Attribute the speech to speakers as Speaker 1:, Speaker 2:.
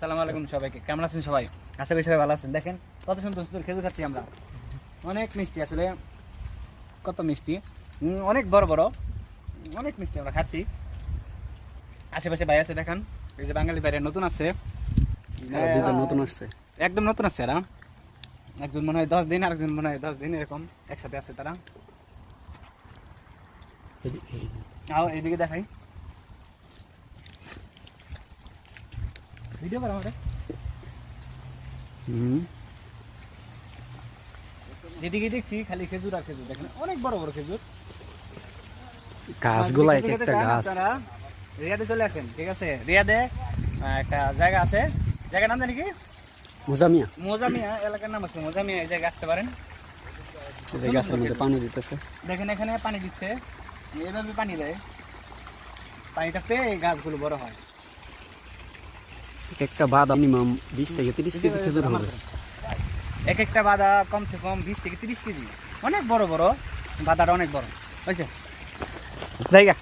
Speaker 1: আসসালামু আলাইকুম সবাইকে, কেমন আছেন সবাই? আশা করি সবাই ভালো আছেন। দেখেন কত সুন্দর সুন্দর খেজুর খাচ্ছি আমরা, অনেক মিষ্টি, আসলে কত মিষ্টি, অনেক বড় বড়, অনেক মিষ্টি আমরা খাচ্ছি। আশেপাশে ভাই আছে, দেখেন এই যে বাঙালি বাইরে নতুন আছে,
Speaker 2: নতুন আসছে,
Speaker 1: একদম নতুন আছে এরা। একজন মনে হয় 10 দিন, আরেকজন মনে হয় 10 দিন, এরকম একসাথে আছে তারা। এইদিকে দেখাই ভিডিও করা আমাদের, যেদিকে দেখছি খালি খেজুর আর খেজুর। দেখেন অনেক বড় বড় খেজুর,
Speaker 2: গাছগুলো এক একটা গাছ।
Speaker 1: রিয়াদে চলে আসেন, ঠিক আছে? রিয়াদে একটা জায়গা আছে, জায়গার নাম জানি কি?
Speaker 2: মোজামিয়া।
Speaker 1: মোজামিয়া এলাকার নাম আছে মোজামিয়া। এই জায়গায় আসতে পারেন।
Speaker 2: এই গাছের মধ্যে পানি দিতেছে,
Speaker 1: দেখেন এখানে পানি দিচ্ছে, এভাবে পানি দেয়, পানিটা পেয়ে এই গাছগুলো বড় হয়।
Speaker 2: একটা বাদাম মিনিমাম 20 থেকে 30 কেজি খেজুর হবে।
Speaker 1: এক একটা বাদা কমসে কম 20 থেকে 30 কেজি, অনেক বড় বড় বাদাটা, অনেক বড় হয়েছে জায়গা।